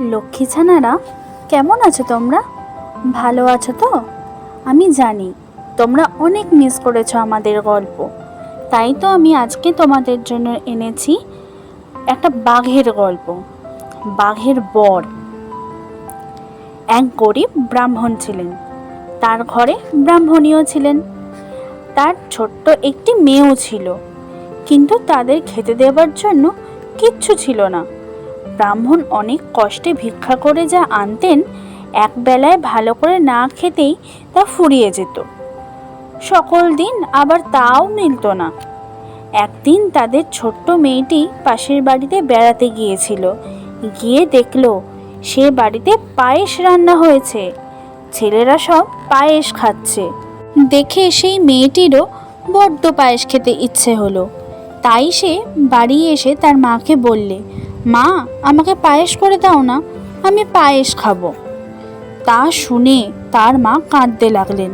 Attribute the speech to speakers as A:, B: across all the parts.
A: লক্ষ্মী ছানারা, কেমন আছো তোমরা? ভালো আছো তো? আমি জানি তোমরা অনেক মিস করেছো আমাদের গল্প। তাই তো আমি আজকে তোমাদের জন্য এনেছি একটা বাঘের গল্প। বাঘের বর। এক গরিব ব্রাহ্মণ ছিলেন। তার ঘরে ব্রাহ্মণীও ছিলেন। তার ছোট্ট একটি মেয়েও ছিল, কিন্তু তাদের খেতে দেবার জন্য কিচ্ছু ছিল না। ব্রাহ্মণ অনেক কষ্টে ভিক্ষা করে যা আনতেন, এক বেলায় ভালো করে না খেতেই তা ফুরিয়ে যেত। সকল দিন আবার তাও মিলত না। একদিন তাদের ছোট্ট মেয়েটি পাশের বাড়িতে বেড়াতে গিয়েছিল। গিয়ে দেখলো সে বাড়িতে পায়েস রান্না হয়েছে। ছেলেরা সব পায়েস খাচ্ছে। দেখে সেই মেয়েটিরও বড্ড পায়েস খেতে ইচ্ছে হলো। তাই সে বাড়ি এসে তার মাকে বললে, মা, আমাকে পায়েস করে দাও না, আমি পায়েস খাবো। তা শুনে তার মা কাঁদতে লাগলেন।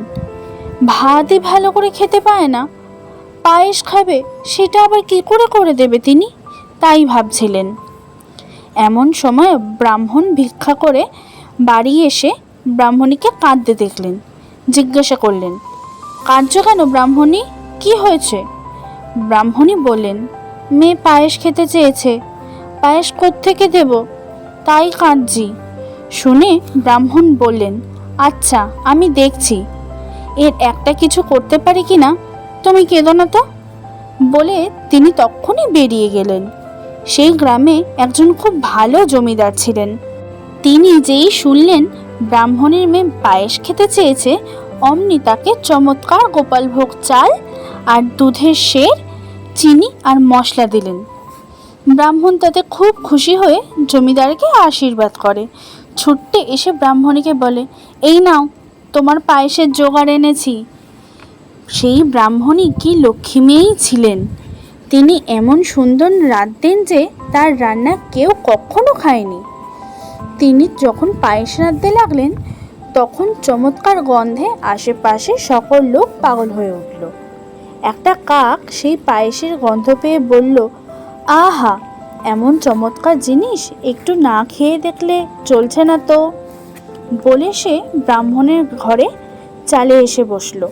A: ভাতই ভালো করে খেতে পায় না, পায়েস খাবে সেটা আবার কি করে করে দেবে তিনি, তাই ভাবছিলেন। এমন সময় ব্রাহ্মণ ভিক্ষা করে বাড়ি এসে ব্রাহ্মণীকে কাঁদতে দেখলেন। জিজ্ঞাসা করলেন, কাঁদছো কেন ব্রাহ্মণী, কি হয়েছে? ব্রাহ্মণী বললেন, মেয়ে পায়েস খেতে চেয়েছে, পায়েস কোত্থেকে দেব, তাই কাঁদছি। শুনে ব্রাহ্মণ বললেন, আচ্ছা, আমি দেখছি এর একটা কিছু করতে পারি কি না, তুমি কেঁদো না তো। বলে তিনি তখনই বেরিয়ে গেলেন। সেই গ্রামে একজন খুব ভালো জমিদার ছিলেন। তিনি যেই শুনলেন ব্রাহ্মণের মেয়ে পায়েস খেতে চেয়েছে, অমনি তাকে চমৎকার গোপালভোগ চাল আর দুধের সের, চিনি আর মশলা দিলেন। ব্রাহ্মণ তাতে খুব খুশি হয়ে জমিদারকে আশীর্বাদ করে। ছুটতে এসে ব্রাহ্মণীকে বলে, এই নাও, তোমার পায়েসের জোগাড় এনেছি। সেই ব্রাহ্মণী কি লক্ষ্মী মেয়েই ছিলেন। তিনি এমন সুন্দর রাঁধতেন যে তার রান্না কেউ কখনো খায়নি। তিনি যখন পায়েস রাঁধতে লাগলেন, তখন চমৎকার গন্ধে আশেপাশে সকল লোক পাগল হয়ে উঠল। একটা কাক সেই পায়েসের গন্ধ পেয়ে বলল, আহা, এমন চমৎকার জিনিস একটু না খেয়ে দেখলে চলছে না তো। বলে সে ব্রাহ্মণের ঘরে চালে এসে বসল।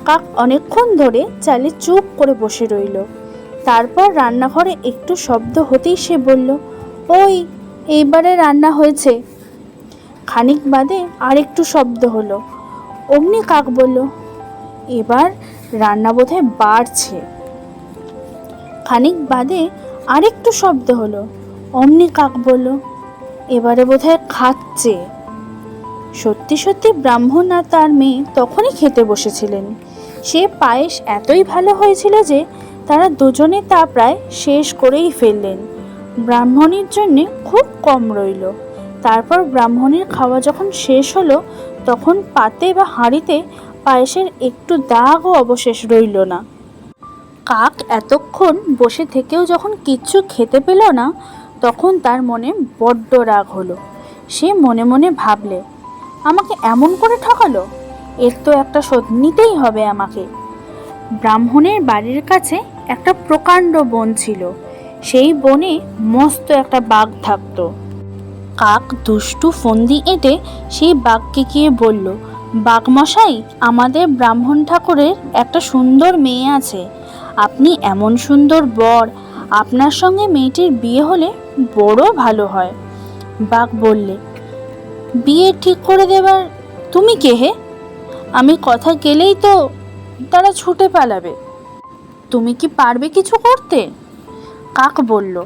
A: কাক অনেকক্ষণ ধরে চালে চুপ করে বসে রইল। তারপর রান্নাঘরে একটু শব্দ হতেই সে বলল, ওই, এইবারে রান্না হয়েছে। খানিক বাদে আরেকটু শব্দ হলো। অমনি কাক বলল, এবার রান্না বোধহয় বাড়ছে। খানিক বাদে আরেকটু শব্দ হলো। অমনি কাক বলল, এবারে বোধহয় খাচ্ছে। সত্যি সত্যি ব্রাহ্মণ আর তার মেয়ে তখনই খেতে বসেছিলেন। সে পায়েস এতই ভালো হয়েছিল যে তারা দুজনে তা প্রায় শেষ করেই ফেললেন। ব্রাহ্মণীর জন্যে খুব কম রইল। তারপর ব্রাহ্মণীর খাওয়া যখন শেষ হলো, তখন পাতে বা হাঁড়িতে পায়েসের একটু দাগও অবশেষ রইল না। কাক এতক্ষণ বসে থেকেও যখন কিচ্ছু খেতে পেল না, তখন তার মনে বড্ড রাগ হলো। সে মনে মনে ভাবলে, আমাকে এমন করে ঠকালো, এর তো একটা শোধ নিতেই হবে আমাকে। ব্রাহ্মণের বাড়ির কাছে একটা প্রকাণ্ড বন ছিল। সেই বনে মস্ত একটা বাঘ থাকতো। কাক দুষ্টু ফন্দি এঁটে সেই বাঘকে গিয়ে বলল, বাঘমশাই, আমাদের ব্রাহ্মণ ঠাকুরের একটা সুন্দর মেয়ে আছে। আপনি এমন সুন্দর বর, আপনার সঙ্গে মেয়েটির বিয়ে হলে বড় ভালো হয়। বাঘ বললে, বিয়ে ঠিক করে দেবার তুমি কে হে? আমি কথা গেলেই তো তারা ছুটে পালাবে। তুমি কি পারবে কিছু করতে? কাক বলল,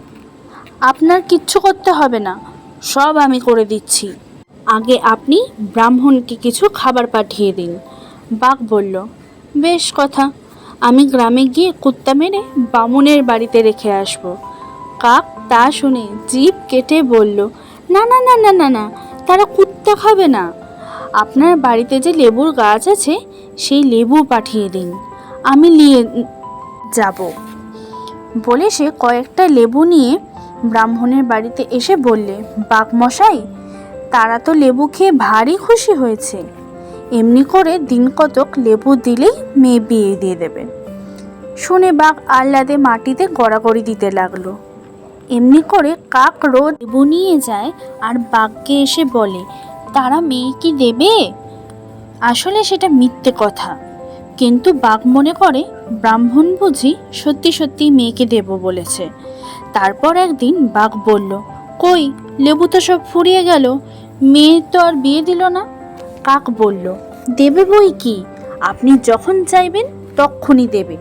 A: আপনার কিচ্ছু করতে হবে না, সব আমি করে দিচ্ছি। আগে আপনি ব্রাহ্মণকে কিছু খাবার পাঠিয়ে দিন। বাঘ বলল, বেশ কথা, আমি গ্রামে গিয়ে কুত্তা মেরে বামুনের বাড়িতে রেখে আসব। কাক তা শুনে জিভ কেটে বলল, না না না না না না, তারা কুত্তা খাবে না। আপনার বাড়িতে যে লেবুর গাছ আছে, সেই লেবু পাঠিয়ে দিন, আমি নিয়ে যাব। বলে সে কয়েকটা লেবু নিয়ে ব্রাহ্মণের বাড়িতে এসে বললে, বাঘমশাই, তারা তো লেবু খেয়ে ভারী খুশি হয়েছে। এমনি করে দিন কতক লেবু দিলেই মেয়ে বিয়ে দিয়ে দেবে। শুনে বাঘ আহ্লাদে মাটিতে গড়াগড়ি দিতে লাগলো। এমনি করে কাক রোজ লেবু নিয়ে যায় আর বাঘকে এসে বলে তারা মেয়েকে দেবে। আসলে সেটা মিথ্যে কথা, কিন্তু বাঘ মনে করে ব্রাহ্মণ বুঝি সত্যি সত্যি মেয়েকে দেব বলেছে। তারপর একদিন বাঘ বলল, কই লেবু তো সব ফুরিয়ে গেল, মেয়ে তো আর বিয়ে দিল না। কাক বলল, দেবে বই কি, আপনি যখন চাইবেন তখনই দেবে।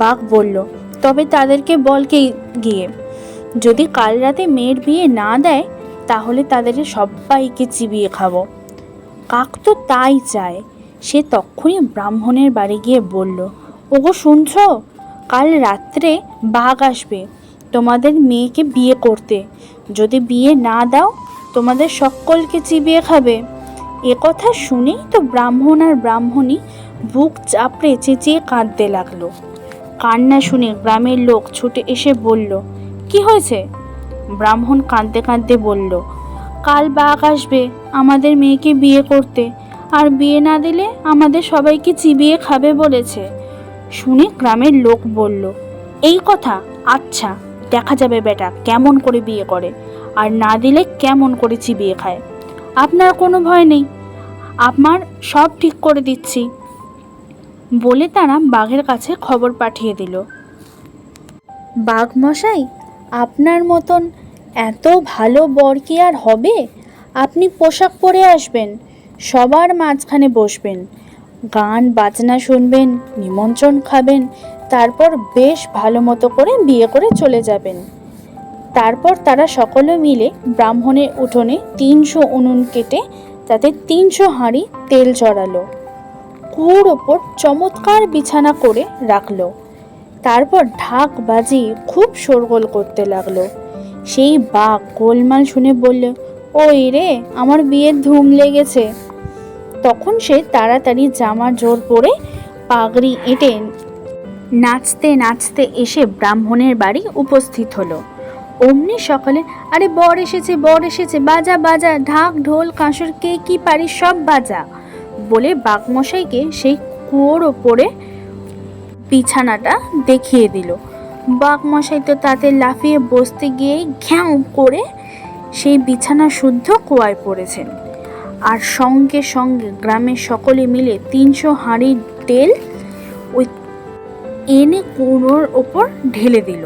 A: বাঘ বলল, তবে তাদেরকে বলকে গিয়ে যদি কাল রাতে মেয়ের বিয়ে না দেয় তাহলে তাদের সবাইকে চিবিয়ে খাবো। কাক তো তাই চায়। সে তক্ষুনি ব্রাহ্মণের বাড়ি গিয়ে বলল, ওগো শুনছো, কাল রাত্রে বাঘ আসবে তোমাদের মেয়েকে বিয়ে করতে, যদি বিয়ে না দাও তোমাদের সকলকে চিবিয়ে খাবে। এ কথা শুনেই তো ব্রাহ্মণ আর ব্রাহ্মণী বুক চাপড়ে চেঁচিয়ে কাঁদতে লাগলো। কান্না শুনে গ্রামের লোক ছুটে এসে বলল, কি হয়েছে? ব্রাহ্মণ কাঁদতে কাঁদতে বলল, কাল বাঘ আসবে আমাদের মেয়েকে বিয়ে করতে, আর বিয়ে না দিলে আমাদের সবাইকে চিবিয়ে খাবে বলেছে। শুনে গ্রামের লোক বলল, এই কথা, আচ্ছা দেখা যাবে বেটা কেমন করে বিয়ে করে, আর না দিলে কেমন করে চিবিয়ে খায়। আপনার কোনো ভয় নেই, আমার সব ঠিক করে দিচ্ছি। বলে তারা বাঘের কাছে খবর পাঠিয়ে দিল, বাঘ মশাই, আপনার মতন এত ভালো বর কি আর হবে? আপনি পোশাক পরে আসবেন, সবার মাঝখানে বসবেন, গান বাজনা শুনবেন, নিমন্ত্রণ খাবেন, তারপর বেশ ভালো মতো করে বিয়ে করে চলে যাবেন। তারপর তারা সকলে মিলে ব্রাহ্মণের উঠোনে 300 উনুন কেটে তাতে 300 হাঁড়ি তেল চড়ালো, কুয়োর ওপর চমৎকার বিছানা করে রাখলো। তারপর ঢাক বাজিয়ে খুব শোরগোল করতে লাগলো। সেই বাঘ গোলমাল শুনে বলল, ওই রে, আমার বিয়ের ধুম লেগেছে। তখন সে তাড়াতাড়ি জামা জোর পরে পাগড়ি এঁটে নাচতে নাচতে এসে ব্রাহ্মণের বাড়ি উপস্থিত হলো। অমনি সকালে, আরে বর এসেছে, বর এসেছে, বাজা বাজা, ঢাক ঢোল কাঁসর, কে কি পারি সব বাজা, বলে বাঘমশাইকে সেই কুয়োর ওপরে বিছানাটা দেখিয়ে দিল। বাঘমশাই তো তাতে লাফিয়ে বসতে গিয়েই ঘ্যাও করে সেই বিছানা শুদ্ধ কুয়ায় পড়েছেন। আর সঙ্গে সঙ্গে গ্রামের সকলে মিলে 300 হাঁড়ির তেল ওই এনে কুয়োর ওপর ঢেলে দিল।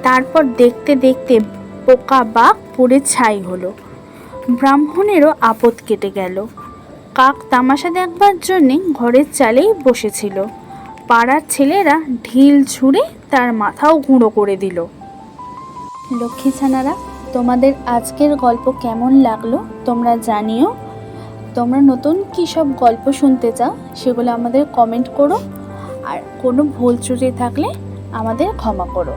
A: তারপর দেখতে দেখতে পোকা বাঘ পুড়ে ছাই হলো। ব্রাহ্মণেরও আপদ কেটে গেল। কাক তামাশা দেখবার জন্যে ঘরের চালেই বসেছিল। পাড়ার ছেলেরা ঢিল ছুঁড়ে তার মাথাও গুঁড়ো করে দিল। লক্ষ্মী ছানারা, তোমাদের আজকের গল্প কেমন লাগলো তোমরা জানিও। তোমরা নতুন কী সব গল্প শুনতে চাও সেগুলো আমাদের কমেন্ট করো, আর কোনো ভুল ত্রুটি থাকলে আমাদের ক্ষমা করো।